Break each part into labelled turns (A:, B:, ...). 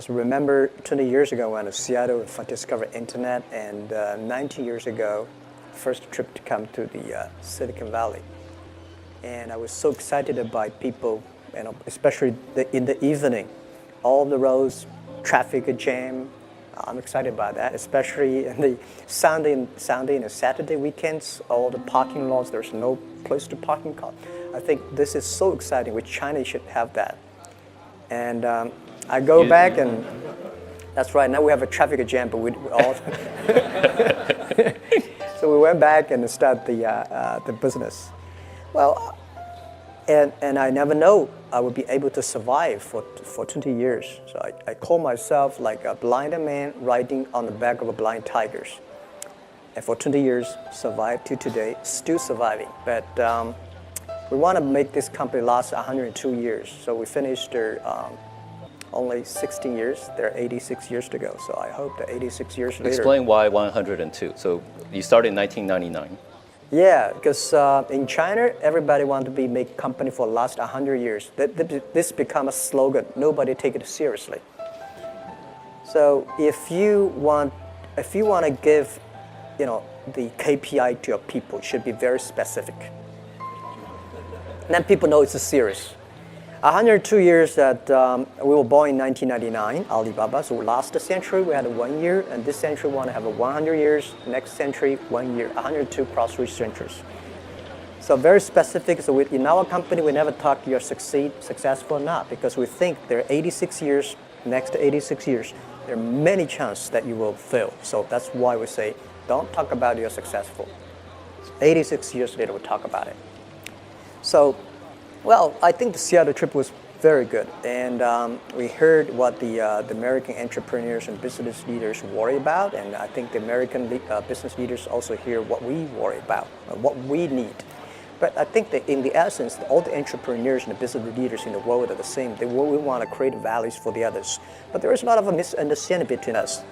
A: Just remember 20 years ago when I went to Seattle and discovered internet, and 19 years ago, first trip to come to the Silicon Valley. And I was so excited by people, especially in the evening, all the roads, traffic jam. I'm excited about that, especially in the Sunday and Saturday weekends, all the parking lots, there's no place to parking car. I think this is so exciting, which China should have that. And I go back and, that's right, now we have a traffic jam, but we all, so we went back and started the business. Well, and I never know I would be able to survive for 20 years. So I call myself like a blind man riding on the back of a blind tigers. And for 20 years, survived to today, still surviving. But we want to make this company last 102 years. So we finished only 16 years. There are 86 years to go. So I hope that 86 years later.
B: Explain why 102. So you started in 1999.
A: Yeah, because in China, everybody want to make company for the last 100 years. This become a slogan. Nobody take it seriously. So if you want to give, the KPI to your people, it should be very specific. And then people know it's serious. 102 years that we were born in 1999, Alibaba. So last century we had 1 year, and this century we want to have 100 years. Next century, 1 year. 102 cross 3 centuries. So very specific. So in our company, we never talk you're successful or not, because we think there are 86 years. Next 86 years, there are many chances that you will fail. So that's why we say don't talk about you're successful. 86 years later, we'll talk about it. So. Well, I think the Seattle trip was very good, and we heard what the American entrepreneurs and business leaders worry about, and I think the American business leaders also hear what we worry about, what we need. But I think that in the essence, all the entrepreneurs and the business leaders in the world are the same. We want to create values for the others, but there is a lot of a misunderstanding between us.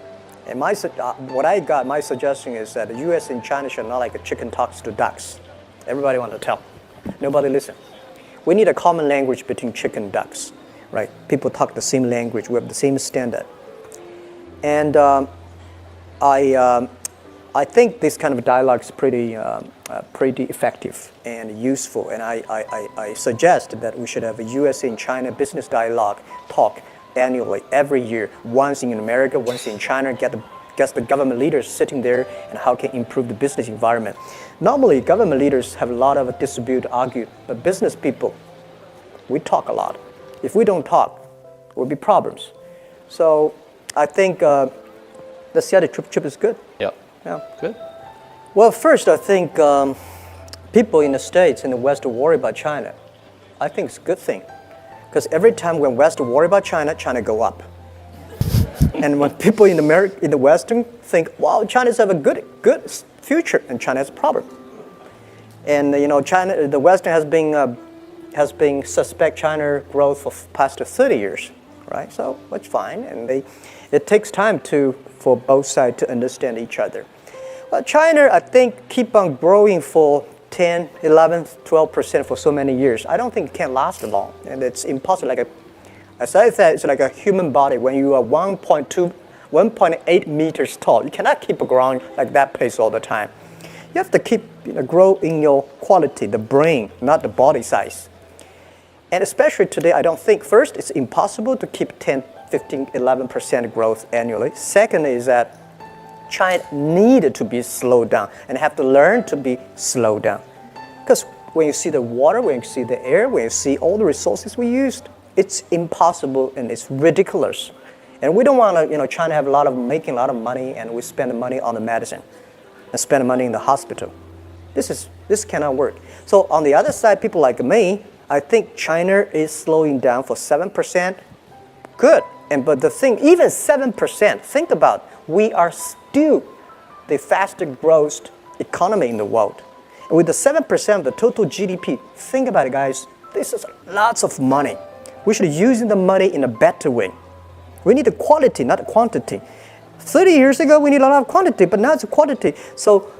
A: And my suggestion is that the U.S. and China should not like a chicken talks to ducks. Everybody want to tell, nobody listen. We need a common language between chicken and ducks, right? People talk the same language. We have the same standard. And I think this kind of dialogue is pretty effective and useful. And I suggest that we should have a U.S. and China business dialogue talk annually, every year. Once in America, once in China, get the government leaders sitting there and how can improve the business environment. Normally, government leaders have a lot of dispute, argue, but business people, we talk a lot. If we don't talk, there will be problems. So I think the Seattle trip is good.
B: Yeah.
A: Yeah.
B: Good.
A: Well, first, I think people in the States and the West worry about China. I think it's a good thing. Because every time when West worry about China, China go up. And when people in the Western think, wow, China's have a good future, and China has a problem. And China, the Western has been suspect China growth for past 30 years, right? So that's fine, and it takes time for both sides to understand each other. Well, China, I think, keep on growing for 10, 11, 12% for so many years. I don't think it can last long, and it's impossible. As I said, it's like a human body. When you are 1.8 meters tall, you cannot keep growing like that pace all the time. You have to keep grow in your quality, the brain, not the body size. And especially today, I don't think, first, it's impossible to keep 10, 15, 11% growth annually. Second is that China needed to be slowed down and have to learn to be slowed down. Because when you see the water, when you see the air, when you see all the resources we used, it's impossible and it's ridiculous. And we don't want to, China have making a lot of money, and we spend the money on the medicine and spend the money in the hospital. This cannot work. So on the other side, people like me, I think China is slowing down for 7%. Good. But the thing, even 7%, think about, we are still the fastest growth economy in the world. And with the 7% of the total GDP, think about it, guys. This is lots of money. We should use the money in a better way. We need the quality, not the quantity. 30 years ago, we need a lot of quantity, but now it's quality. So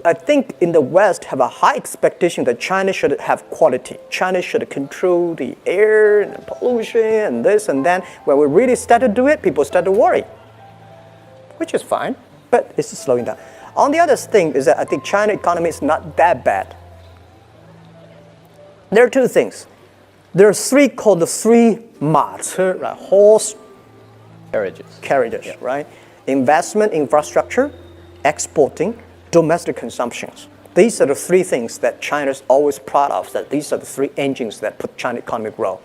A: I think in the West have a high expectation that China should have quality. China should control the air and the pollution and this and that. When we really start to do it, people start to worry, which is fine, but it's slowing down. On the other thing is that I think China economy is not that bad. There are two things. There are three called the three 马车, right? Horse carriages,
B: Yeah.
A: right? Investment, infrastructure, exporting, domestic consumptions. These are the three things that China is always proud of, that these are the three engines that put China economy grow.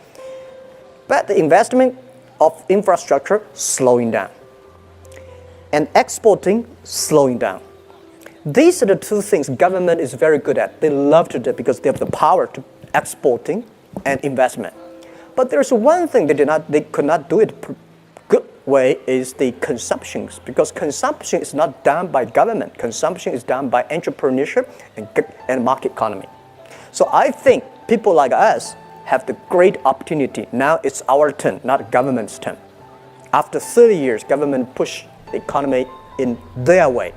A: But the investment of infrastructure slowing down. And exporting slowing down. These are the two things government is very good at. They love to do it because they have the power to exporting and investment. But there's one thing they could not do it good way is the consumptions, because consumption is not done by government. Consumption is done by entrepreneurship and market economy. So I think people like us have the great opportunity. Now it's our turn, not government's turn. After 30 years, government pushed the economy in their way.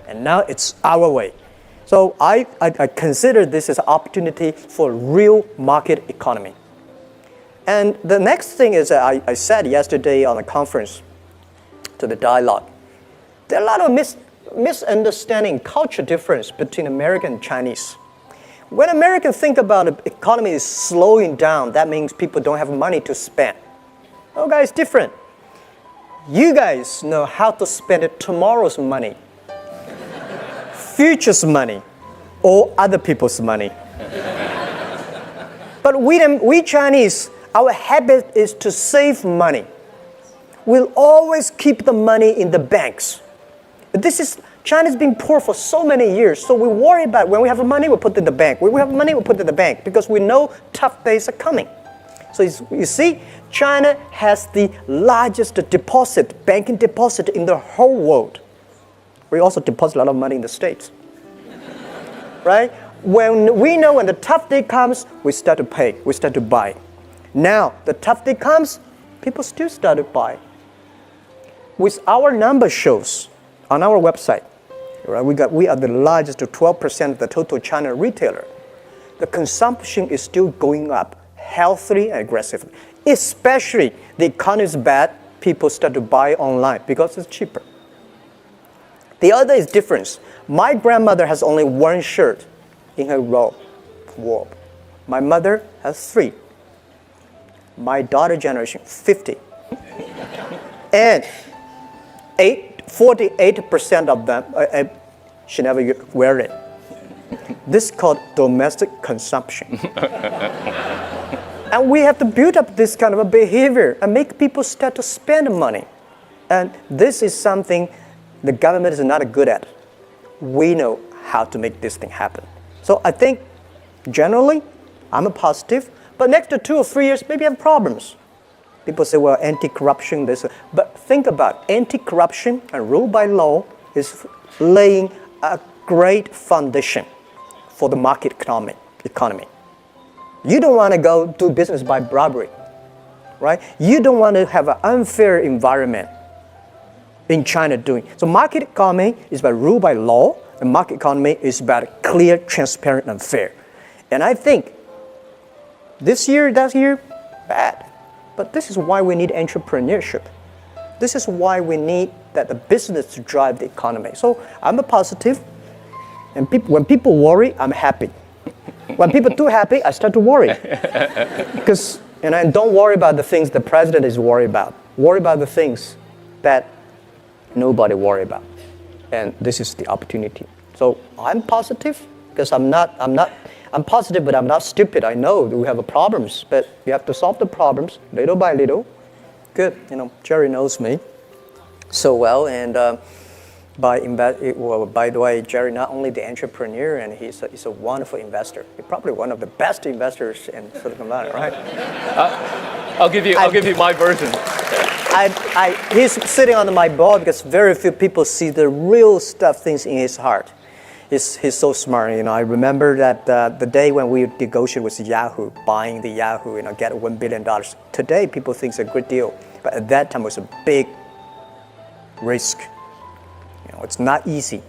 A: And now it's our way. So I consider this as an opportunity for real market economy. And the next thing is that I said yesterday on a conference to the dialogue, there are a lot of misunderstanding, culture difference between American and Chinese. When Americans think about the economy is slowing down, that means people don't have money to spend. Oh, guys, different. You guys know how to spend tomorrow's money, future's money, or other people's money. But we Chinese, our habit is to save money. We'll always keep the money in the banks. China's been poor for so many years, so we worry about when we have money, we put it in the bank. When we have money, we put it in the bank because we know tough days are coming. So you see, China has the largest banking deposit in the whole world. We also deposit a lot of money in the States, right? When we know when the tough day comes, we start to pay, we start to buy. Now, the tough day comes, people still start to buy. With our number shows on our website, right, we are the largest, 12% of the total China retailer. The consumption is still going up, healthily and aggressively. Especially the economy is bad, people start to buy online because it's cheaper. The other is difference. My grandmother has only one shirt in her wardrobe. My mother has 3. My daughter generation, 50. And 48% of them, she never wear it. This is called domestic consumption. And we have to build up this kind of a behavior and make people start to spend money. And this is something the government is not good at. We know how to make this thing happen. So I think generally, I'm a positive, but next to 2 or 3 years, maybe have problems. People say, well, anti-corruption, this. But think about anti-corruption and rule by law is laying a great foundation for the market economy. You don't want to go do business by bribery, right? You don't want to have an unfair environment in China doing. So market economy is about rule by law, and market economy is about clear, transparent, and fair. And I think this year, that year, bad. But this is why we need entrepreneurship. This is why we need the business to drive the economy. So I'm a positive, and when people worry, I'm happy. When people are too happy, I start to worry. Because don't worry about the things the president is worried about. Worry about the things that nobody worry about. And this is the opportunity. So I'm positive because I'm positive, but I'm not stupid. I know we have problems, but we have to solve the problems little by little. Good, Jerry knows me so well, and by the way, Jerry not only the entrepreneur, and he's a wonderful investor. He's probably one of the best investors in Silicon Valley, right?
B: I'll give you my version.
A: He's sitting on my board because very few people see the real things in his heart. He's so smart. I remember that the day when we negotiated with Yahoo, buying the Yahoo, get $1 billion. Today, people think it's a good deal, but at that time it was a big risk. It's not easy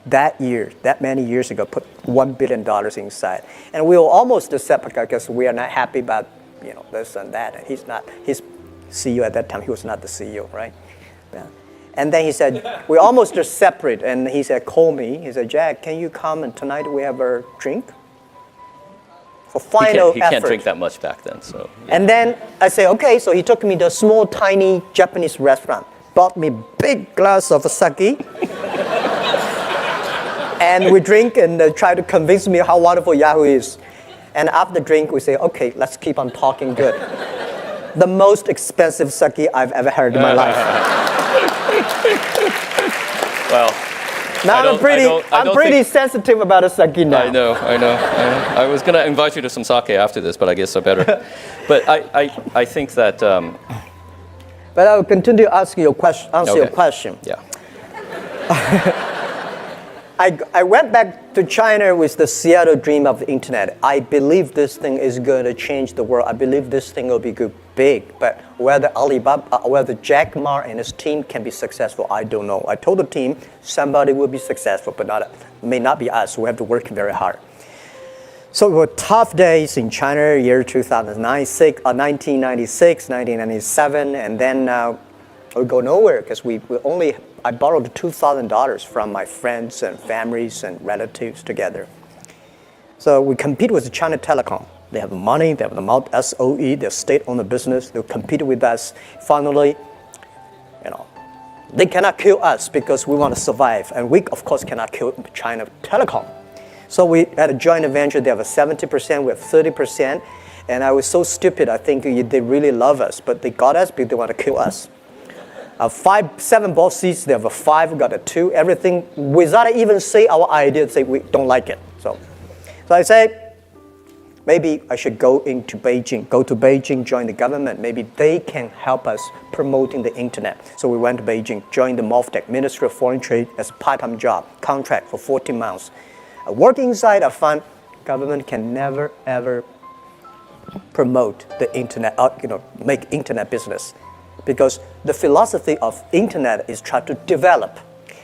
A: that year, that many years ago, put $1 billion inside. And we were almost separate because we are not happy about, this and that. And he's CEO at that time, he was not the CEO, right? Yeah. And then he said, we almost just separate. And he said, call me. He said, Jack, can you come and tonight we have a drink? For final
B: he can't
A: effort.
B: drink that much back then, so. Yeah.
A: And then I say, okay, so he took me to a small, tiny Japanese restaurant, bought me big glass of sake, and we drink and try to convince me how wonderful Yahoo is. And after the drink, we say, okay, let's keep on talking good. The most expensive sake I've ever heard in my life.
B: Well,
A: now I'm pretty sensitive about a sake now.
B: I know. I was going to invite you to some sake after this, but I guess I better. But I think that...
A: But I will continue to answer your question.
B: Yeah.
A: I went back to China with the Seattle dream of the internet. I believe this thing is going to change the world. I believe this thing will be big. But whether whether Jack Ma and his team can be successful, I don't know. I told the team somebody will be successful, but may not be us. We have to work very hard. So it were tough days in China, year 1996, 1997, and then we go nowhere because I borrowed $2,000 from my friends and families and relatives together. So we compete with China Telecom. They have money, they have the SOE, they're state-owned business. They compete with us. Finally, they cannot kill us because we want to survive. And we, of course, cannot kill China Telecom. So we had a joint venture. They have a 70%, we have 30%. And I was so stupid. I think they really love us, but they got us because they want to kill us. 7 ball seats, they have a 5, we got a 2, everything without even say our idea, say we don't like it. So I say, maybe I should go to Beijing, join the government. Maybe they can help us promoting the internet. So we went to Beijing, joined the MOFTEC, Ministry of Foreign Trade, as a part-time job, contract for 14 months. Working inside, I found government can never, ever promote the internet, make internet business. Because the philosophy of internet is try to develop,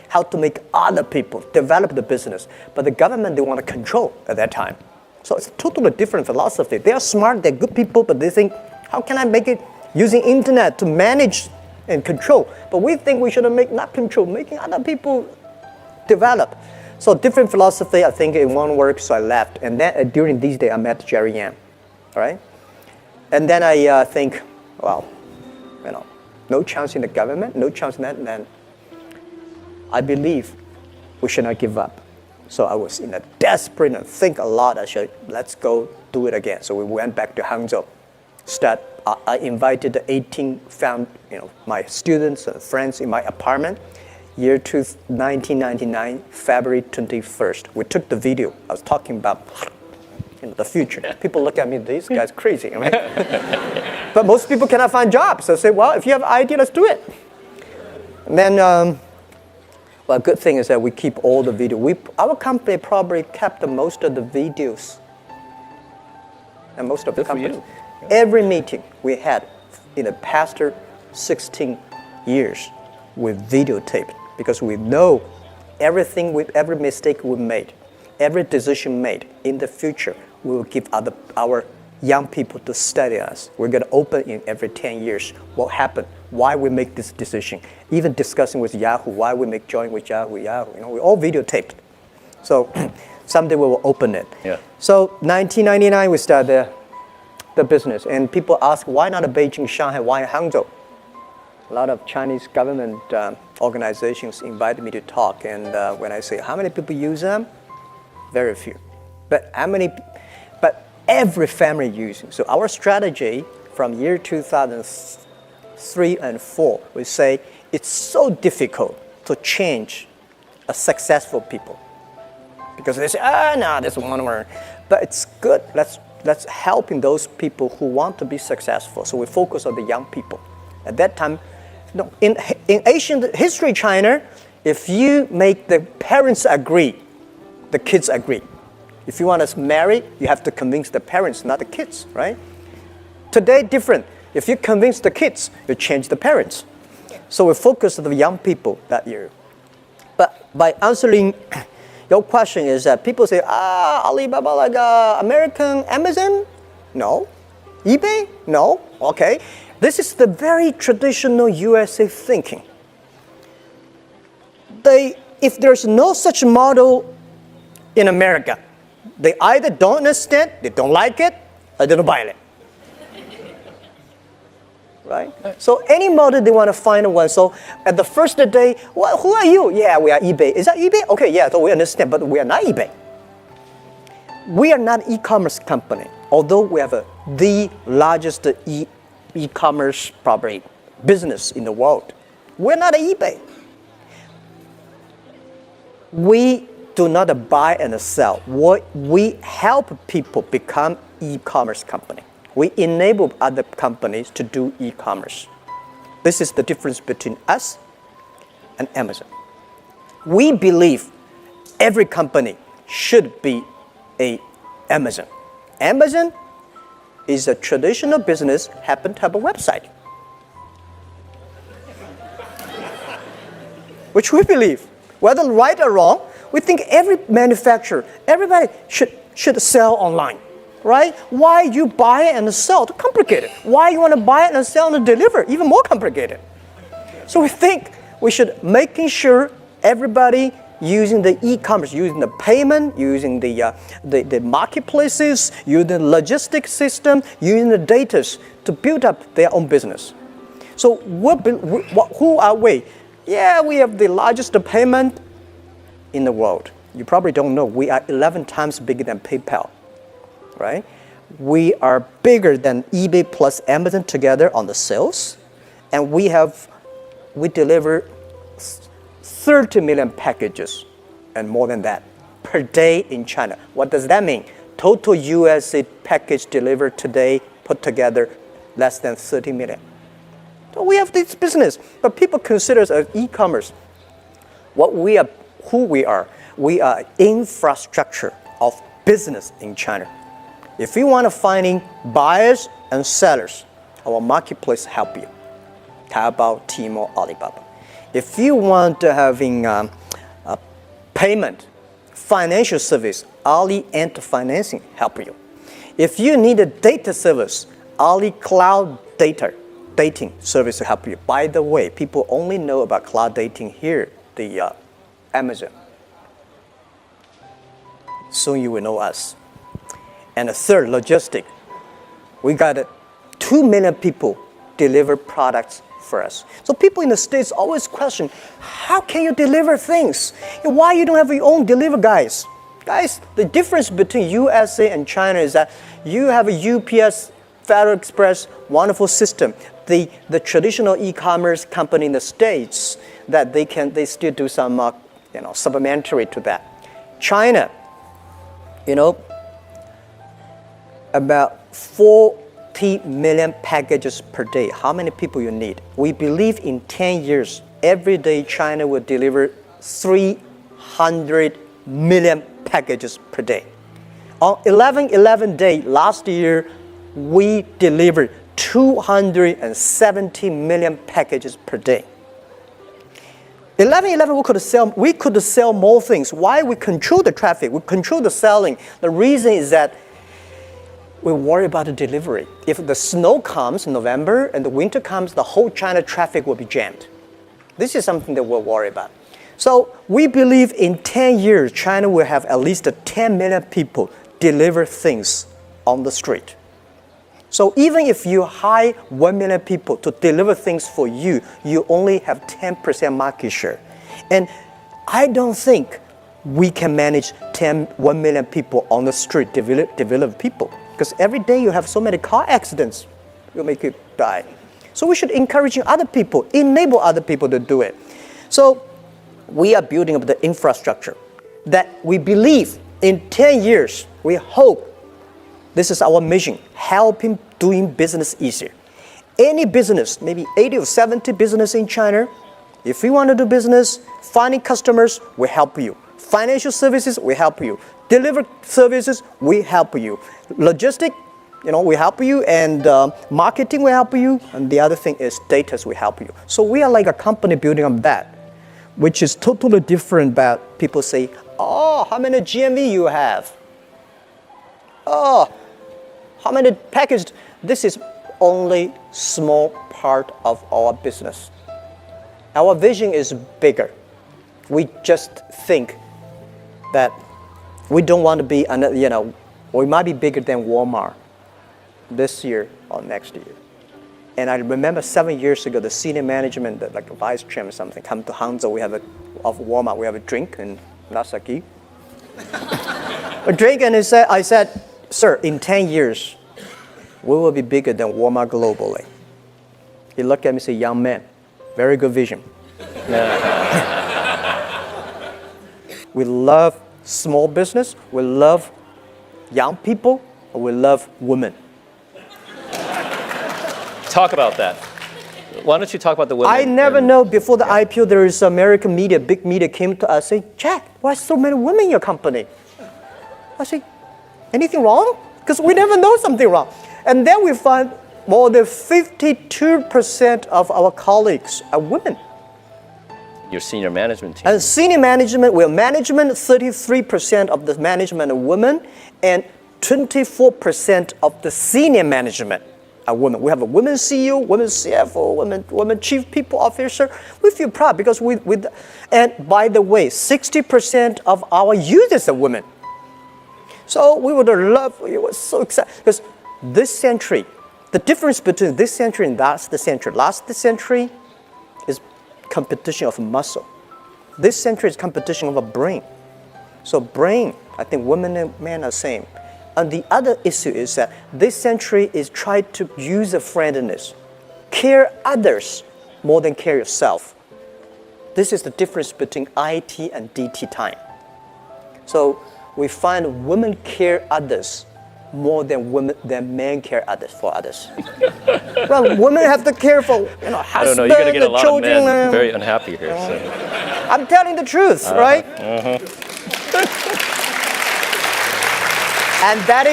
A: how to make other people develop the business. But the government, they want to control at that time. So it's a totally different philosophy. They are smart, they're good people, but they think, how can I make it using internet to manage and control? But we think we should not control, making other people develop. So different philosophy, I think it won't work, so I left. And then during these days, I met Jerry Yang, all right? And then I think, well, no chance in the government, no chance in that, and then I believe we should not give up. So I was in a desperate and think a lot. Let's go do it again. So we went back to Hangzhou. I invited the 18 my students and friends in my apartment. Year 1999, February 21st. We took the video. I was talking about the future. People look at me, this guy's crazy, right? But most people cannot find jobs. So I say, well, if you have an idea, let's do it. And then, well, good thing is that we keep all the video. Our company probably kept most of the videos. And most of the companies. Every meeting we had in the past 16 years, we videotaped because we know everything, every mistake we made, every decision made in the future, we will give our young people to study us. We're going to open in every 10 years. What happened? Why we make this decision? Even discussing with Yahoo, why we join with Yahoo. We all videotaped. So someday we will open it. Yeah. So 1999 we started the business, and people ask why not Beijing, Shanghai, why Hangzhou? A lot of Chinese government organizations invited me to talk, and when I say how many people use them, very few. But every family using. So our strategy from year 2003 and 4, we say it's so difficult to change a successful people. Because they say, no, this one word. But it's good. Let's helping those people who want to be successful. So we focus on the young people. At that time, in ancient history, China, if you make the parents agree, the kids agree. If you want to marry, you have to convince the parents, not the kids, right? Today, different. If you convince the kids, you change the parents. So we focus on the young people that year. But by answering Your question is that people say, Alibaba like American Amazon? No. eBay? No. Okay. This is the very traditional USA thinking. If there's no such model in America, they either don't understand, they don't like it, or they don't buy it. Right? So any model they want to find one. So at the first day, well, who are you? Yeah, we are eBay. Is that eBay? Okay, yeah, so we understand, but we are not eBay. We are not an e-commerce company, although we have the largest e-commerce probably business in the world. We're not an eBay. We do not buy and sell. We help people become e-commerce company. We enable other companies to do e-commerce. This is the difference between us and Amazon. We believe every company should be an Amazon. Amazon is a traditional business, happen to have a website. Which we believe. Whether right or wrong, we think every manufacturer, everybody should sell online. Right? Why you buy and sell? Too complicated. Why you want to buy and sell and deliver? Even more complicated. So we think we should making sure everybody using the e-commerce, using the payment, using the marketplaces, using the logistics system, using the data to build up their own business. So who are we? Yeah, we have the largest payment in the world. You probably don't know. We are 11 times bigger than PayPal. Right? We are bigger than eBay plus Amazon together on the sales, and we deliver 30 million packages and more than that per day in China. What does that mean? Total USA package delivered today put together less than 30 million. So we have this business, but people consider us as e-commerce. Who we are infrastructure of business in China. If you want to finding buyers and sellers, our marketplace help you. Taobao, Tmall, Alibaba. If you want to having a payment, financial service, Ali Ant Financing help you. If you need a data service, Ali Cloud Dating service to help you. By the way, people only know about cloud dating here, the Amazon. Soon you will know us. And the third, logistic. We got 2 million people deliver products for us. So people in the States always question, how can you deliver things? Why you don't have your own deliver guys? Guys, the difference between USA and China is that you have a UPS, Federal Express, wonderful system. The traditional e-commerce company in the States, that they still do some supplementary to that. China, about 40 million packages per day. How many people you need? We believe in 10 years, every day China will deliver 300 million packages per day. On 11/11 day last year, we delivered 270 million packages per day. 11/11 we could sell more things. Why? We control the traffic, we control the selling. The reason is that we worry about the delivery. If the snow comes in November and the winter comes, the whole China traffic will be jammed. This is something that we'll worry about. So we believe in 10 years, China will have at least 10 million people deliver things on the street. So even if you hire 1 million people to deliver things for you, you only have 10% market share. And I don't think we can manage 1 million people on the street, develop people. Because every day you have so many car accidents, you'll make you die. So we should encourage other people, enable other people to do it. So we are building up the infrastructure that we believe in 10 years, we hope, this is our mission, helping doing business easier. Any business, maybe 80 or 70 business in China, if you want to do business, finding customers, we help you. Financial services, we help you. Deliver services, we help you. Logistic, we help you, and marketing, we help you, and the other thing is data, we help you. So we are like a company building on that. which is totally different about people say, oh, how many GMV you have? Oh, how many packages? This is only small part of our business. Our vision is bigger. We just think that we don't want to be, we might be bigger than Walmart this year or next year. And I remember 7 years ago, the senior management, like the vice chairman or something, come to Hangzhou. Of Walmart, we have a drink in Nasaki. A drink, and I said, sir, in 10 years, we will be bigger than Walmart globally. He looked at me and said, young man, very good vision. We love small business, we love young people, we love women.
B: Talk about that. Why don't you talk about the women?
A: I never know, before the IPO, there is American media, big media came to us saying, Jack, why so many women in your company? I say, anything wrong? Because we never know something wrong. And then we find more than 52% of our colleagues are women.
B: Your senior management team.
A: And senior management, 33% of the management are women, and 24% of the senior management are women. We have a women CEO, women CFO, women chief people officer. We feel proud because and by the way, 60% of our users are women. So we were so excited because this century, the difference between this century and last century is competition of muscle. This century is competition of a brain. So brain, I think women and men are same. And the other issue is that this century is trying to use a friendliness, care others more than care yourself. This is the difference between IT and DT time. So we find women care others more than men care for others. Well, women have to care for husband,
B: I don't know, you're going to get a lot
A: children.
B: of men very unhappy here. So.
A: I'm telling the truth, right? And that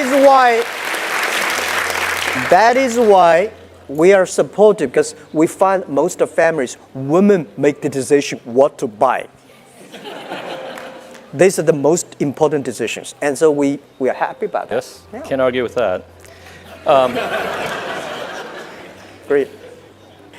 A: is why we are supportive, because we find most of families, women make the decision what to buy. These are the most important decisions. And so we are happy about that.
B: Yes,
A: Yeah.
B: can't argue with that.
A: Great.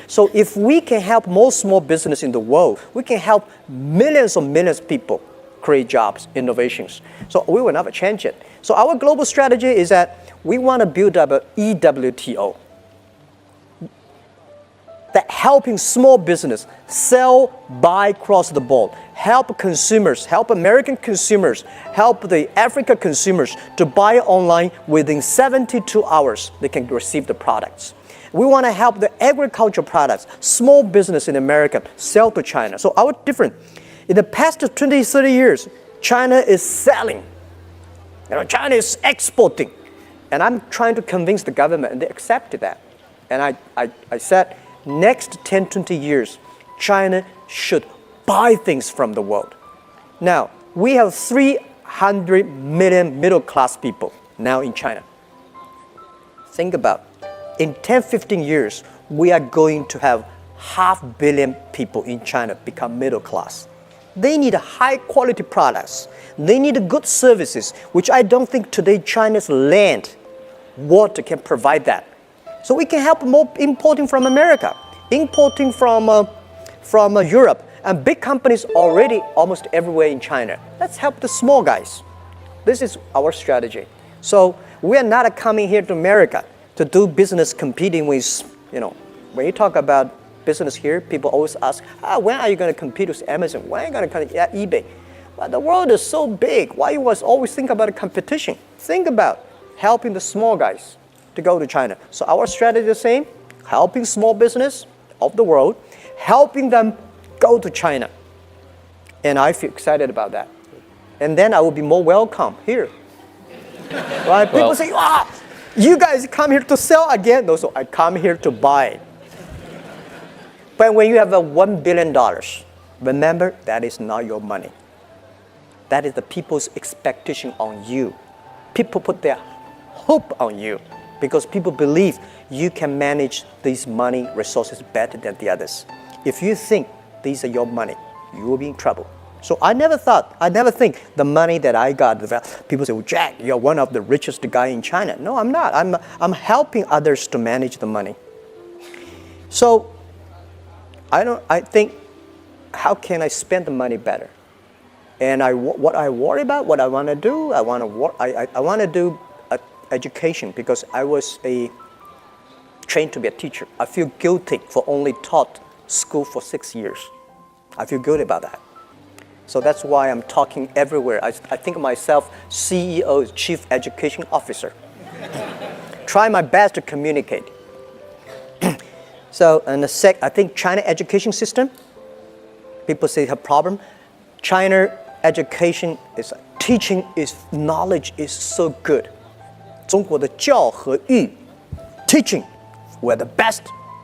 A: So if we can help more small business in the world, we can help millions of people create jobs, innovations. So we will never change it. So our global strategy is that we want to build up an EWTO, that helping small business sell, buy across the board, help consumers, help American consumers, help the African consumers to buy online within 72 hours, they can receive the products. We want to help the agricultural products, small business in America, sell to China. So our different. In the past 20, 30 years, China is selling. China is exporting. And I'm trying to convince the government, and they accepted that. And I said, next 10, 20 years, China should buy things from the world. Now, we have 300 million middle-class people now in China. Think about it. In 10, 15 years, we are going to have 500 million people in China become middle class. They need high-quality products. They need good services, which I don't think today China's land, water can provide that. So we can help more importing from America, importing from Europe, and big companies already almost everywhere in China. Let's help the small guys. This is our strategy. So we are not coming here to America to do business competing with, when you talk about business here, people always ask, when are you going to compete with Amazon? When are you going to compete at eBay? But the world is so big. Why you always think about a competition? Think about helping the small guys to go to China. So our strategy is the same, helping small business of the world, helping them go to China. And I feel excited about that. And then I will be more welcome here. Right? People say, you guys come here to sell again? No, so I come here to buy. But when you have $1 billion, remember, that is not your money. That is the people's expectation on you. People put their hope on you because people believe you can manage these money resources better than the others. If you think these are your money, you will be in trouble. So I never think the money that I got, people say, well, Jack, you're one of the richest guy in China. No, I'm not. I'm helping others to manage the money. So I think, how can I spend the money better? And what I worry about, what I want to do, I want to do education, because I was trained to be a teacher. I feel guilty for only taught school for 6 years. I feel good about that. So that's why I'm talking everywhere. I think of myself CEO, Chief Education Officer. Try my best to communicate. So, and I think China education system, people say have problem. China education is teaching, knowledge is so good. 中国的教和育 teaching, we're the best.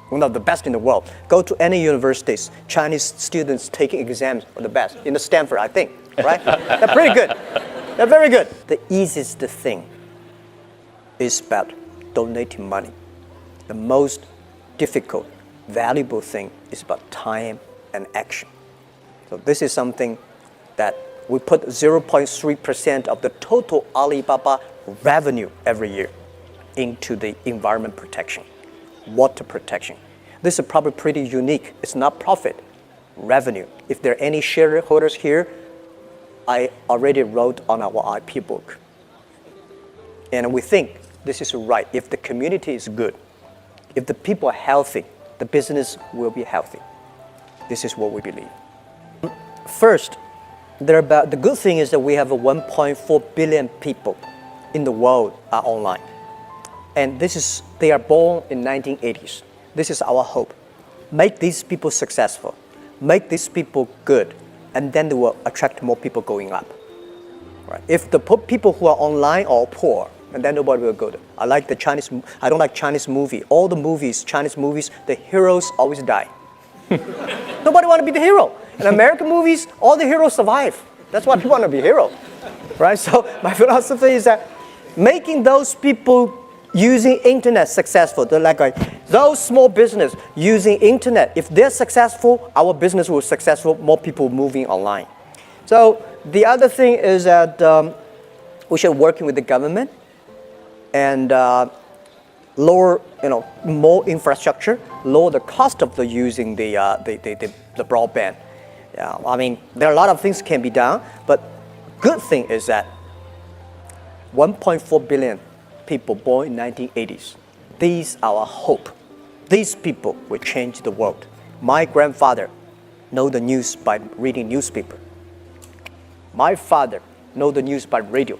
A: One of the best in the world. Go to any universities, Chinese students taking exams are the best. In the Stanford, I think, right? They're pretty good. They're very good. The easiest thing is about donating money. The most difficult, valuable thing is about time and action. So this is something that we put 0.3% of the total Alibaba revenue every year into the environment protection. Water protection. This is probably pretty unique. It's not profit, revenue. If there are any shareholders here, I already wrote on our IP book. And we think this is right. If the community is good, if the people are healthy, the business will be healthy. This is what we believe. First, the good thing is that we have 1.4 billion people in the world are online. And they are born in 1980s. This is our hope. Make these people successful. Make these people good. And then they will attract more people going up. Right? If the people who are online are poor, and then nobody will go there. I don't like Chinese movie. All the movies, Chinese movies, the heroes always die. Nobody want to be the hero. In American movies, all the heroes survive. That's why people want to be hero. Right? So my philosophy is that making those people using internet successful, those small business using internet, if they're successful, our business will be successful, more people moving online. So the other thing is that we should work with the government and lower, more infrastructure, lower the cost of using the broadband. Yeah, I mean, there are a lot of things can be done, but good thing is that 1.4 billion people born in 1980s. These are our hope. These people will change the world. My grandfather know the news by reading newspaper. My father know the news by radio.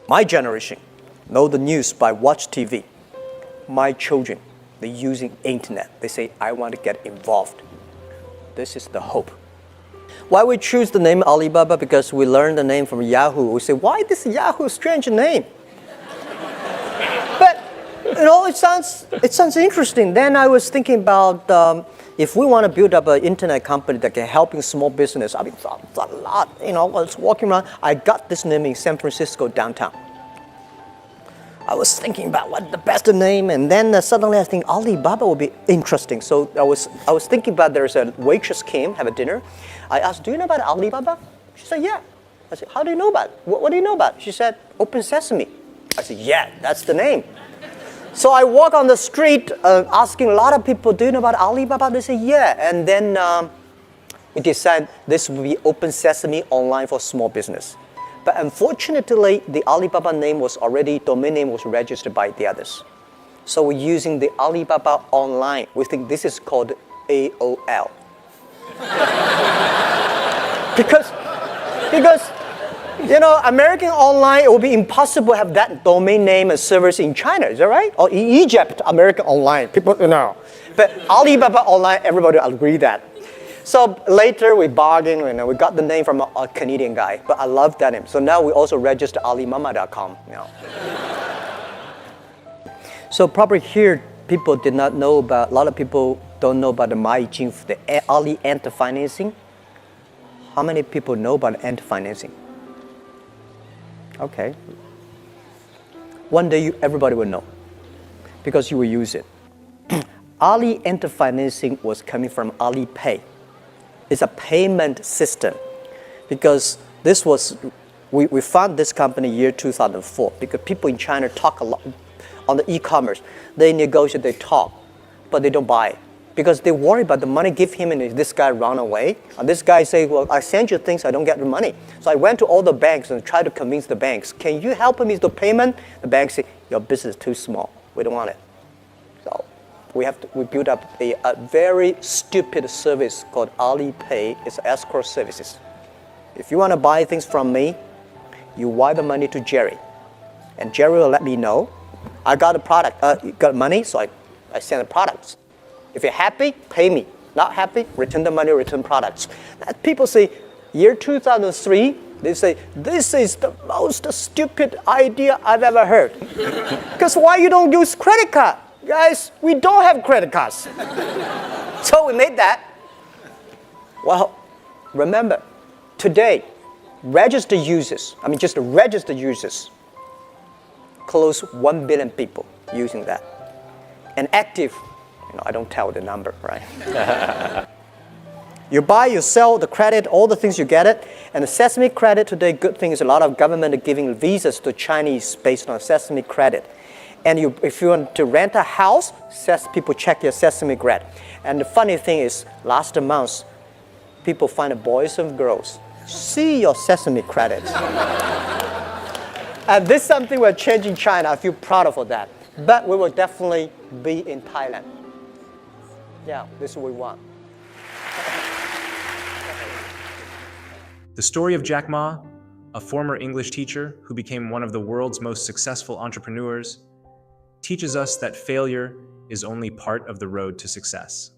A: My generation know the news by watch TV. My children, they're using internet. They say, I want to get involved. This is the hope. Why we choose the name Alibaba? Because we learned the name from Yahoo. We say, why this Yahoo strange name? But it sounds interesting. Then I was thinking about if we want to build up an internet company that can help in small business. I mean, it's a lot. I was walking around. I got this name in San Francisco downtown. I was thinking about what the best name, and then suddenly I think Alibaba would be interesting. So I was thinking about, there's a waitress came have a dinner. I asked, do you know about Alibaba? She said, yeah. I said, how do you know about it? What do you know about it? She said, Open Sesame. I said, yeah, that's the name. So I walk on the street asking a lot of people, do you know about Alibaba? They say, yeah. And then we decided this will be Open Sesame online for small business. But unfortunately, the Alibaba domain name was registered by the others. So we're using the Alibaba online. We think this is called AOL. because American online, it would be impossible to have that domain name and servers in China, is that right? Or in Egypt, American online, people, But Alibaba online, everybody agree that. So later we bargained, we got the name from a Canadian guy, but I love that name. So now we also register alimama.com. So probably here, people did not know about, a lot of people don't know about the Maijin, the Ali Ant financing. How many people know about Ant financing? Okay. One day everybody will know because you will use it. Ali Ant financing was coming from Alipay. It's a payment system. Because this was, we found this company year 2004 because people in China talk a lot on the e-commerce. They negotiate, they talk, but they don't buy. Because they worry about the money give him and this guy run away. And this guy say, well, I send you things, I don't get the money. So I went to all the banks and tried to convince the banks, can you help me with the payment? The banks say, your business is too small, we don't want it. So we built up a very stupid service called Alipay. It's escrow services. If you want to buy things from me, you wire the money to Jerry. And Jerry will let me know. I got a product, got money, so I send the products. If you're happy, pay me. Not happy, return the money, return products. People say, year 2003, they say, this is the most stupid idea I've ever heard. Because why you don't use credit card? Guys, we don't have credit cards. So we made that. Well, remember, today, registered users, just registered users, close 1 billion people using that. And active, I don't tell the number, right? You buy, you sell, the credit, all the things you get it. And the Sesame credit today, good thing is a lot of government are giving visas to Chinese based on Sesame credit. And if you want to rent a house, people check your Sesame credit. And the funny thing is, last month, people find boys and girls. See your Sesame credit. And this is something we're changing in China. I feel proud of that. But we will definitely be in Thailand. Yeah, this is what we want.
C: The story of Jack Ma, a former English teacher who became one of the world's most successful entrepreneurs, teaches us that failure is only part of the road to success.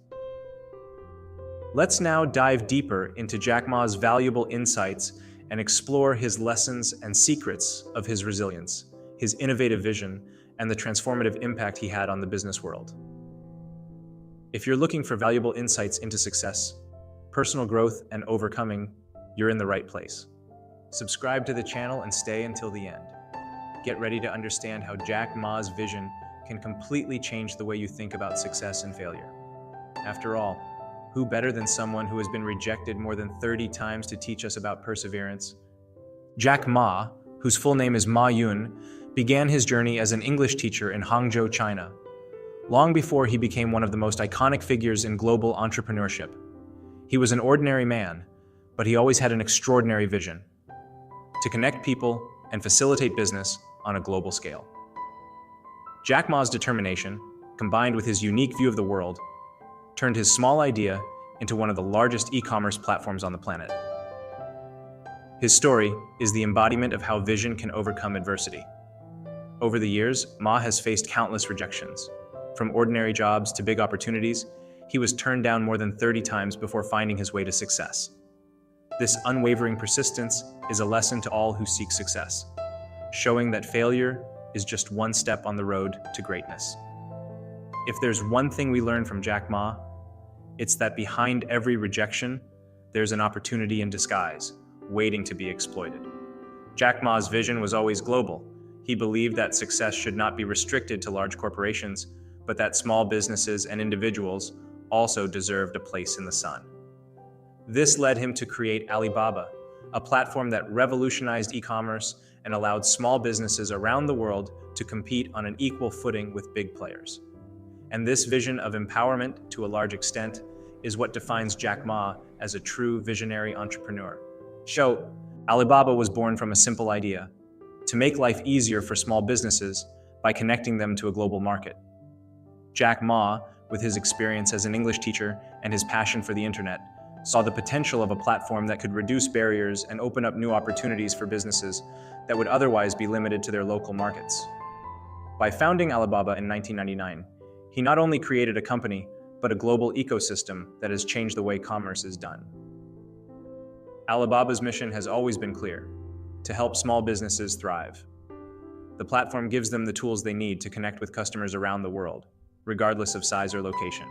C: Let's now dive deeper into Jack Ma's valuable insights and explore his lessons and secrets of his resilience, his innovative vision, and the transformative impact he had on the business world. If you're looking for valuable insights into success, personal growth, and overcoming, you're in the right place. Subscribe to the channel and stay until the end. Get ready to understand how Jack Ma's vision can completely change the way you think about success and failure. After all, who better than someone who has been rejected more than 30 times to teach us about perseverance? Jack Ma, whose full name is Ma Yun, began his journey as an English teacher in Hangzhou, China, long before he became one of the most iconic figures in global entrepreneurship. He was an ordinary man, but he always had an extraordinary vision: to connect people and facilitate business on a global scale. Jack Ma's determination, combined with his unique view of the world, turned his small idea into one of the largest e-commerce platforms on the planet. His story is the embodiment of how vision can overcome adversity. Over the years, Ma has faced countless rejections. From ordinary jobs to big opportunities, he was turned down more than 30 times before finding his way to success. This unwavering persistence is a lesson to all who seek success, showing that failure is just one step on the road to greatness. If there's one thing we learn from Jack Ma, it's that behind every rejection, there's an opportunity in disguise, waiting to be exploited. Jack Ma's vision was always global. He believed that success should not be restricted to large corporations, but that small businesses and individuals also deserved a place in the sun. This led him to create Alibaba, a platform that revolutionized e-commerce and allowed small businesses around the world to compete on an equal footing with big players. And this vision of empowerment, to a large extent, is what defines Jack Ma as a true visionary entrepreneur. Alibaba was born from a simple idea: to make life easier for small businesses by connecting them to a global market. Jack Ma, with his experience as an English teacher and his passion for the internet, saw the potential of a platform that could reduce barriers and open up new opportunities for businesses that would otherwise be limited to their local markets. By founding Alibaba in 1999, he not only created a company, but a global ecosystem that has changed the way commerce is done. Alibaba's mission has always been clear: to help small businesses thrive. The platform gives them the tools they need to connect with customers around the world, regardless of size or location.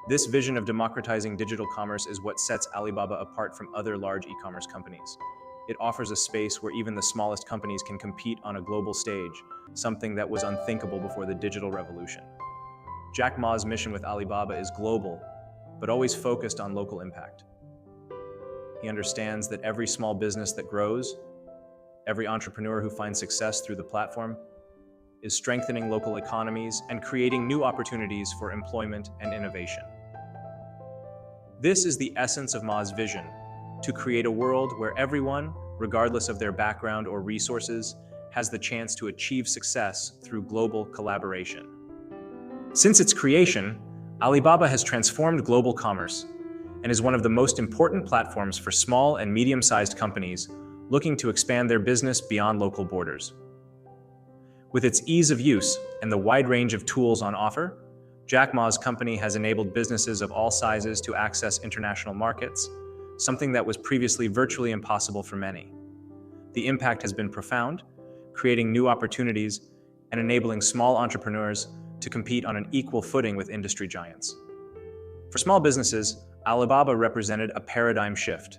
C: This vision of democratizing digital commerce is what sets Alibaba apart from other large e-commerce companies. It offers a space where even the smallest companies can compete on a global stage, something that was unthinkable before the digital revolution. Jack Ma's mission with Alibaba is global, but always focused on local impact. He understands that every small business that grows, every entrepreneur who finds success through the platform, is strengthening local economies and creating new opportunities for employment and innovation. This is the essence of Ma's vision, to create a world where everyone, regardless of their background or resources, has the chance to achieve success through global collaboration. Since its creation, Alibaba has transformed global commerce and is one of the most important platforms for small and medium-sized companies looking to expand their business beyond local borders. With its ease of use and the wide range of tools on offer, Jack Ma's company has enabled businesses of all sizes to access international markets, something that was previously virtually impossible for many. The impact has been profound, creating new opportunities and enabling small entrepreneurs to compete on an equal footing with industry giants. For small businesses, Alibaba represented a paradigm shift.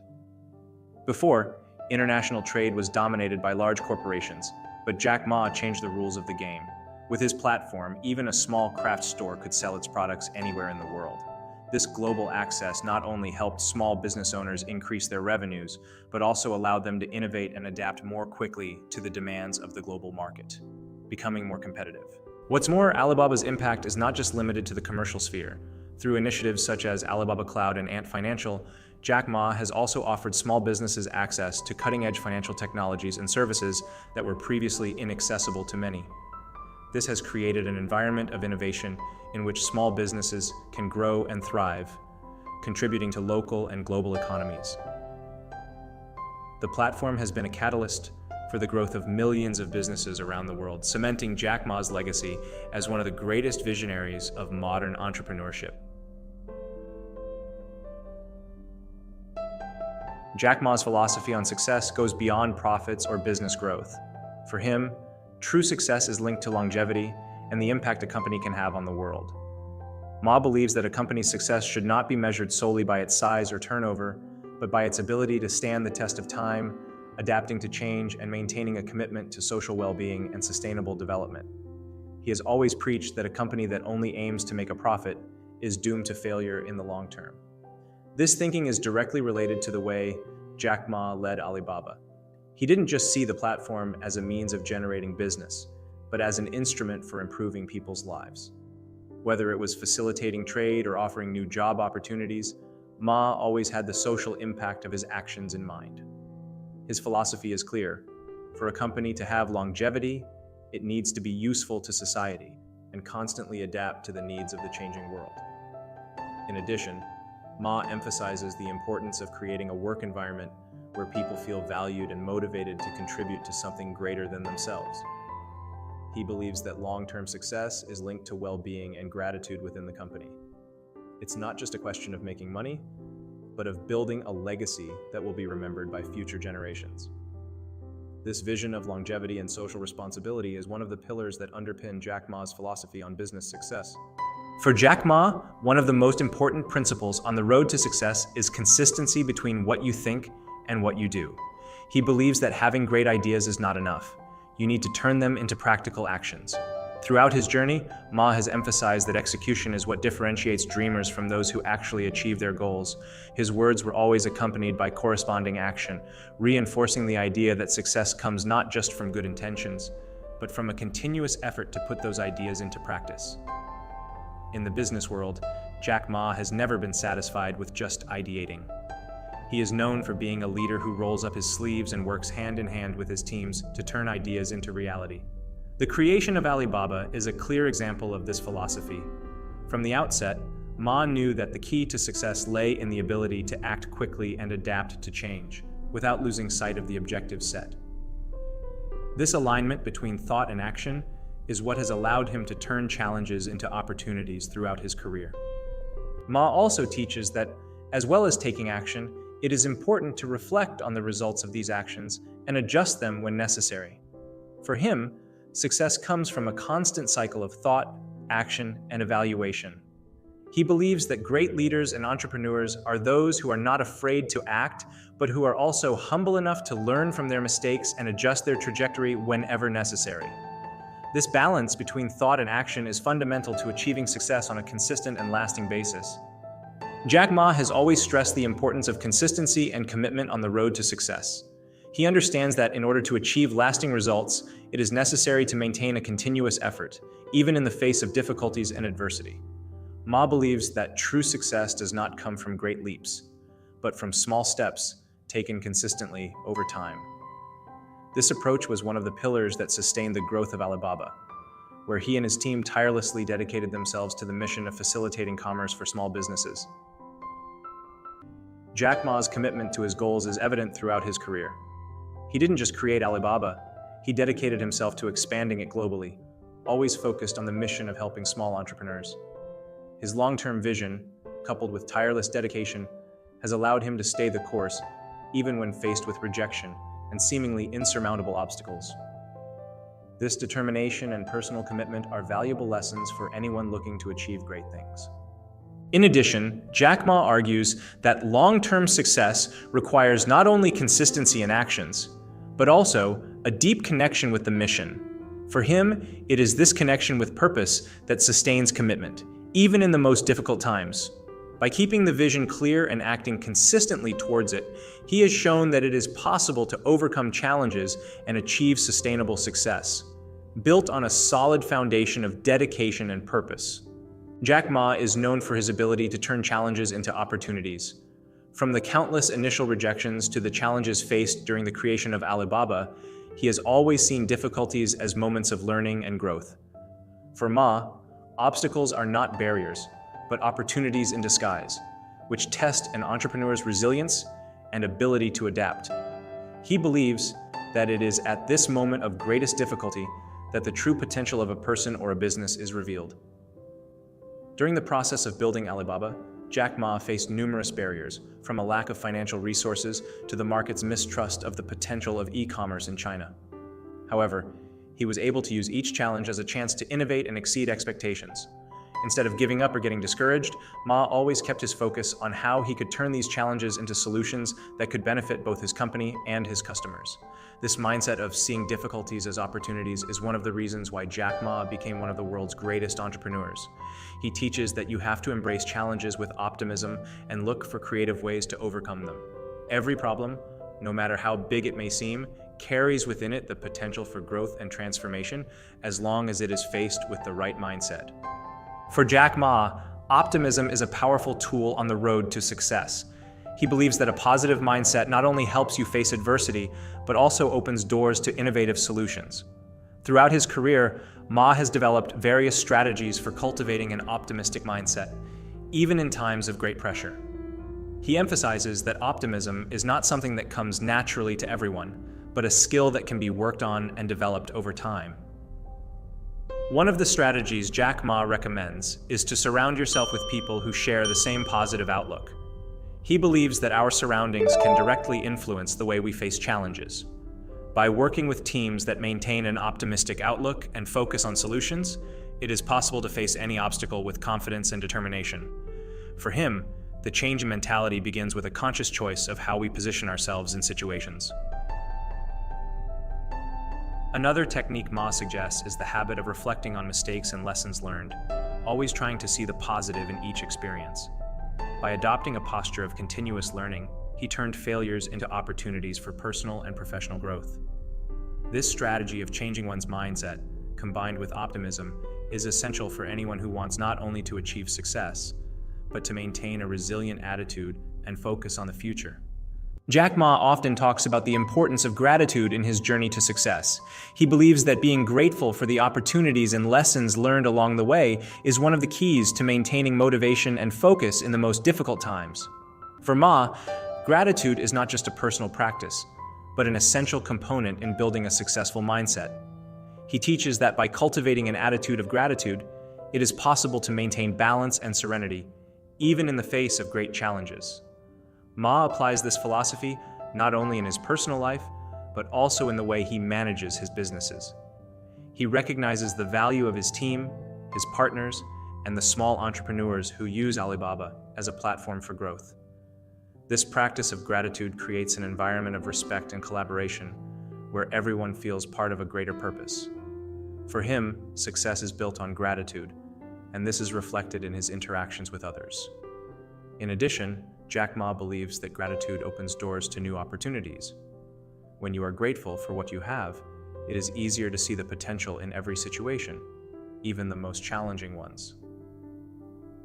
C: Before, international trade was dominated by large corporations, but Jack Ma changed the rules of the game. With his platform, even a small craft store could sell its products anywhere in the world. This global access not only helped small business owners increase their revenues, but also allowed them to innovate and adapt more quickly to the demands of the global market, becoming more competitive. What's more, Alibaba's impact is not just limited to the commercial sphere. Through initiatives such as Alibaba Cloud and Ant Financial, Jack Ma has also offered small businesses access to cutting-edge financial technologies and services that were previously inaccessible to many. This has created an environment of innovation in which small businesses can grow and thrive, contributing to local and global economies. The platform has been a catalyst for the growth of millions of businesses around the world, cementing Jack Ma's legacy as one of the greatest visionaries of modern entrepreneurship. Jack Ma's philosophy on success goes beyond profits or business growth. For him, true success is linked to longevity and the impact a company can have on the world. Ma believes that a company's success should not be measured solely by its size or turnover, but by its ability to stand the test of time, adapting to change, and maintaining a commitment to social well-being and sustainable development. He has always preached that a company that only aims to make a profit is doomed to failure in the long term. This thinking is directly related to the way Jack Ma led Alibaba. He didn't just see the platform as a means of generating business, but as an instrument for improving people's lives. Whether it was facilitating trade or offering new job opportunities, Ma always had the social impact of his actions in mind. His philosophy is clear. For a company to have longevity, it needs to be useful to society and constantly adapt to the needs of the changing world. In addition, Ma emphasizes the importance of creating a work environment where people feel valued and motivated to contribute to something greater than themselves. He believes that long-term success is linked to well-being and gratitude within the company. It's not just a question of making money, but of building a legacy that will be remembered by future generations. This vision of longevity and social responsibility is one of the pillars that underpin Jack Ma's philosophy on business success. For Jack Ma, one of the most important principles on the road to success is consistency between what you think and what you do. He believes that having great ideas is not enough. You need to turn them into practical actions. Throughout his journey, Ma has emphasized that execution is what differentiates dreamers from those who actually achieve their goals. His words were always accompanied by corresponding action, reinforcing the idea that success comes not just from good intentions, but from a continuous effort to put those ideas into practice. In the business world, Jack Ma has never been satisfied with just ideating. He is known for being a leader who rolls up his sleeves and works hand in hand with his teams to turn ideas into reality. The creation of Alibaba is a clear example of this philosophy. From the outset, Ma knew that the key to success lay in the ability to act quickly and adapt to change, without losing sight of the objectives set. This alignment between thought and action is what has allowed him to turn challenges into opportunities throughout his career. Ma also teaches that, as well as taking action, it is important to reflect on the results of these actions and adjust them when necessary. For him, success comes from a constant cycle of thought, action, and evaluation. He believes that great leaders and entrepreneurs are those who are not afraid to act, but who are also humble enough to learn from their mistakes and adjust their trajectory whenever necessary. This balance between thought and action is fundamental to achieving success on a consistent and lasting basis. Jack Ma has always stressed the importance of consistency and commitment on the road to success. He understands that in order to achieve lasting results, it is necessary to maintain a continuous effort, even in the face of difficulties and adversity. Ma believes that true success does not come from great leaps, but from small steps taken consistently over time. This approach was one of the pillars that sustained the growth of Alibaba, where he and his team tirelessly dedicated themselves to the mission of facilitating commerce for small businesses. Jack Ma's commitment to his goals is evident throughout his career. He didn't just create Alibaba, he dedicated himself to expanding it globally, always focused on the mission of helping small entrepreneurs. His long-term vision, coupled with tireless dedication, has allowed him to stay the course, even when faced with rejection and seemingly insurmountable obstacles. This determination and personal commitment are valuable lessons for anyone looking to achieve great things. In addition, Jack Ma argues that long-term success requires not only consistency in actions, but also a deep connection with the mission. For him, it is this connection with purpose that sustains commitment, even in the most difficult times. By keeping the vision clear and acting consistently towards it, he has shown that it is possible to overcome challenges and achieve sustainable success, built on a solid foundation of dedication and purpose. Jack Ma is known for his ability to turn challenges into opportunities. From the countless initial rejections to the challenges faced during the creation of Alibaba, he has always seen difficulties as moments of learning and growth. For Ma, obstacles are not barriers, but opportunities in disguise, which test an entrepreneur's resilience and ability to adapt. He believes that it is at this moment of greatest difficulty that the true potential of a person or a business is revealed. During the process of building Alibaba, Jack Ma faced numerous barriers, from a lack of financial resources to the market's mistrust of the potential of e-commerce in China. However, he was able to use each challenge as a chance to innovate and exceed expectations. Instead of giving up or getting discouraged, Ma always kept his focus on how he could turn these challenges into solutions that could benefit both his company and his customers. This mindset of seeing difficulties as opportunities is one of the reasons why Jack Ma became one of the world's greatest entrepreneurs. He teaches that you have to embrace challenges with optimism and look for creative ways to overcome them. Every problem, no matter how big it may seem, carries within it the potential for growth and transformation as long as it is faced with the right mindset. For Jack Ma, optimism is a powerful tool on the road to success. He believes that a positive mindset not only helps you face adversity, but also opens doors to innovative solutions. Throughout his career, Ma has developed various strategies for cultivating an optimistic mindset, even in times of great pressure. He emphasizes that optimism is not something that comes naturally to everyone, but a skill that can be worked on and developed over time. One of the strategies Jack Ma recommends is to surround yourself with people who share the same positive outlook. He believes that our surroundings can directly influence the way we face challenges. By working with teams that maintain an optimistic outlook and focus on solutions, it is possible to face any obstacle with confidence and determination. For him, the change in mentality begins with a conscious choice of how we position ourselves in situations. Another technique Ma suggests is the habit of reflecting on mistakes and lessons learned, always trying to see the positive in each experience. By adopting a posture of continuous learning, he turned failures into opportunities for personal and professional growth. This strategy of changing one's mindset, combined with optimism, is essential for anyone who wants not only to achieve success, but to maintain a resilient attitude and focus on the future. Jack Ma often talks about the importance of gratitude in his journey to success. He believes that being grateful for the opportunities and lessons learned along the way is one of the keys to maintaining motivation and focus in the most difficult times. For Ma, gratitude is not just a personal practice, but an essential component in building a successful mindset. He teaches that by cultivating an attitude of gratitude, it is possible to maintain balance and serenity, even in the face of great challenges. Ma applies this philosophy not only in his personal life, but also in the way he manages his businesses. He recognizes the value of his team, his partners, and the small entrepreneurs who use Alibaba as a platform for growth. This practice of gratitude creates an environment of respect and collaboration, where everyone feels part of a greater purpose. For him, success is built on gratitude, and this is reflected in his interactions with others. In addition, Jack Ma believes that gratitude opens doors to new opportunities. When you are grateful for what you have, it is easier to see the potential in every situation, even the most challenging ones.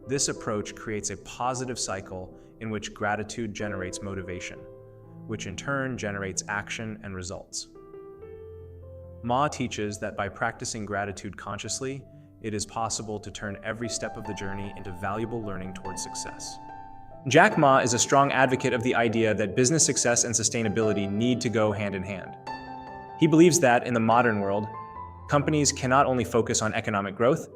C: This approach creates a positive cycle in which gratitude generates motivation, which in turn generates action and results. Ma teaches that by practicing gratitude consciously, it is possible to turn every step of the journey into valuable learning towards success. Jack Ma is a strong advocate of the idea that business success and sustainability need to go hand in hand. He believes that, in the modern world, companies cannot only focus on economic growth,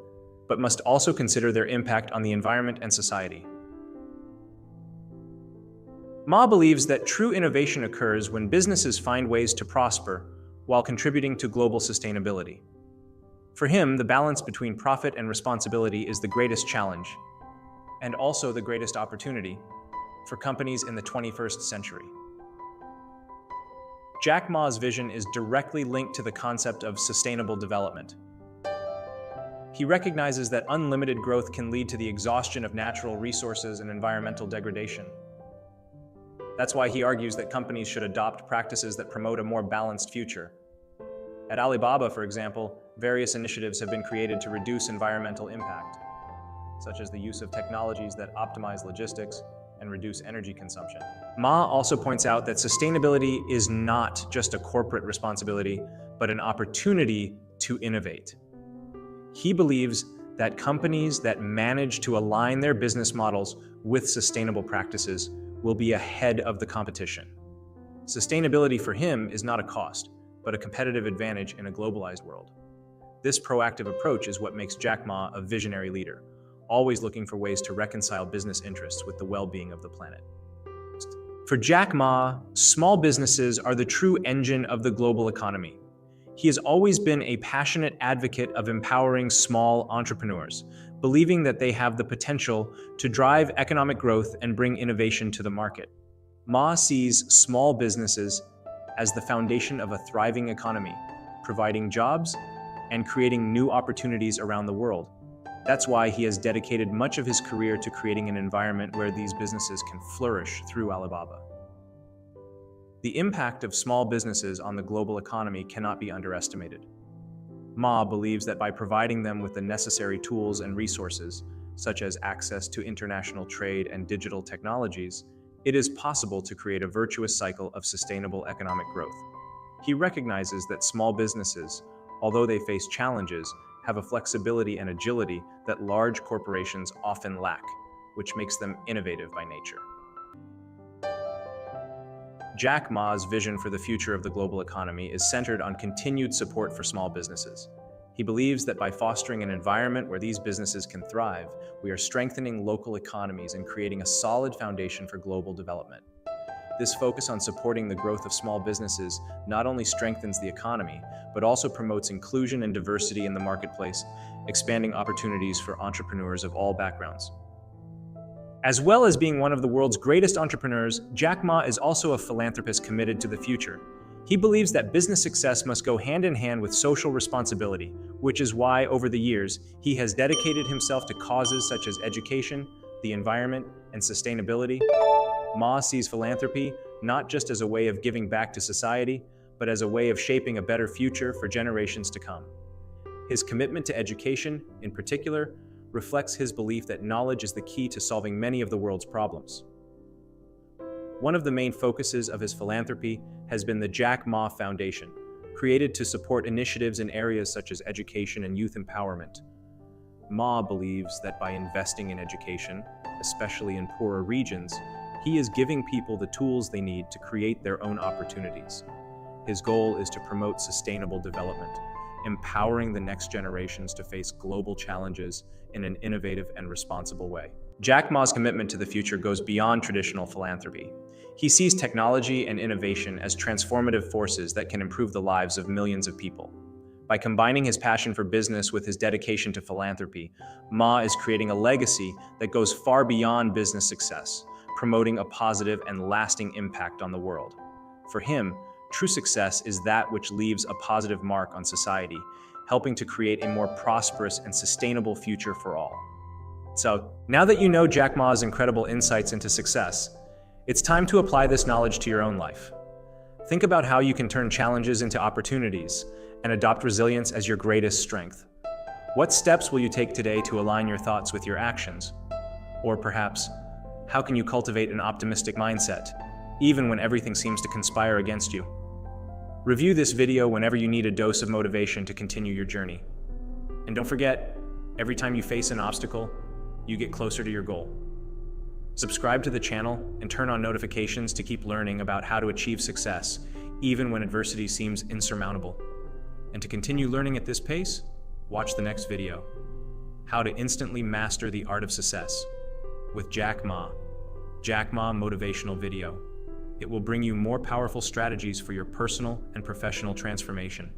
C: but must also consider their impact on the environment and society. Ma believes that true innovation occurs when businesses find ways to prosper while contributing to global sustainability. For him, the balance between profit and responsibility is the greatest challenge, and also the greatest opportunity for companies in the 21st century. Jack Ma's vision is directly linked to the concept of sustainable development. He recognizes that unlimited growth can lead to the exhaustion of natural resources and environmental degradation. That's why he argues that companies should adopt practices that promote a more balanced future. At Alibaba, for example, various initiatives have been created to reduce environmental impact, such as the use of technologies that optimize logistics and reduce energy consumption. Ma also points out that sustainability is not just a corporate responsibility, but an opportunity to innovate. He believes that companies that manage to align their business models with sustainable practices will be ahead of the competition. Sustainability for him is not a cost, but a competitive advantage in a globalized world. This proactive approach is what makes Jack Ma a visionary leader, always looking for ways to reconcile business interests with the well-being of the planet. For Jack Ma, small businesses are the true engine of the global economy. He has always been a passionate advocate of empowering small entrepreneurs, believing that they have the potential to drive economic growth and bring innovation to the market. Ma sees small businesses as the foundation of a thriving economy, providing jobs and creating new opportunities around the world. That's why he has dedicated much of his career to creating an environment where these businesses can flourish through Alibaba. The impact of small businesses on the global economy cannot be underestimated. Ma believes that by providing them with the necessary tools and resources, such as access to international trade and digital technologies, it is possible to create a virtuous cycle of sustainable economic growth. He recognizes that small businesses, although they face challenges, have a flexibility and agility that large corporations often lack, which makes them innovative by nature. Jack Ma's vision for the future of the global economy is centered on continued support for small businesses. He believes that by fostering an environment where these businesses can thrive, we are strengthening local economies and creating a solid foundation for global development. This focus on supporting the growth of small businesses not only strengthens the economy, but also promotes inclusion and diversity in the marketplace, expanding opportunities for entrepreneurs of all backgrounds. As well as being one of the world's greatest entrepreneurs, Jack Ma is also a philanthropist committed to the future. He believes that business success must go hand in hand with social responsibility, which is why, over the years, he has dedicated himself to causes such as education, the environment, and sustainability. Ma sees philanthropy not just as a way of giving back to society, but as a way of shaping a better future for generations to come. His commitment to education, in particular, reflects his belief that knowledge is the key to solving many of the world's problems. One of the main focuses of his philanthropy has been the Jack Ma Foundation, created to support initiatives in areas such as education and youth empowerment. Ma believes that by investing in education, especially in poorer regions, he is giving people the tools they need to create their own opportunities. His goal is to promote sustainable development, empowering the next generations to face global challenges in an innovative and responsible way. Jack Ma's commitment to the future goes beyond traditional philanthropy. He sees technology and innovation as transformative forces that can improve the lives of millions of people. By combining his passion for business with his dedication to philanthropy, Ma is creating a legacy that goes far beyond business success, promoting a positive and lasting impact on the world. For him, true success is that which leaves a positive mark on society, helping to create a more prosperous and sustainable future for all. So, now that you know Jack Ma's incredible insights into success, it's time to apply this knowledge to your own life. Think about how you can turn challenges into opportunities and adopt resilience as your greatest strength. What steps will you take today to align your thoughts with your actions? Or perhaps, how can you cultivate an optimistic mindset, even when everything seems to conspire against you? Review this video whenever you need a dose of motivation to continue your journey. And don't forget, every time you face an obstacle, you get closer to your goal. Subscribe to the channel and turn on notifications to keep learning about how to achieve success, even when adversity seems insurmountable. And to continue learning at this pace, watch the next video, How to Instantly Master the Art of Success, with Jack Ma. Jack Ma Motivational Video. It will bring you more powerful strategies for your personal and professional transformation.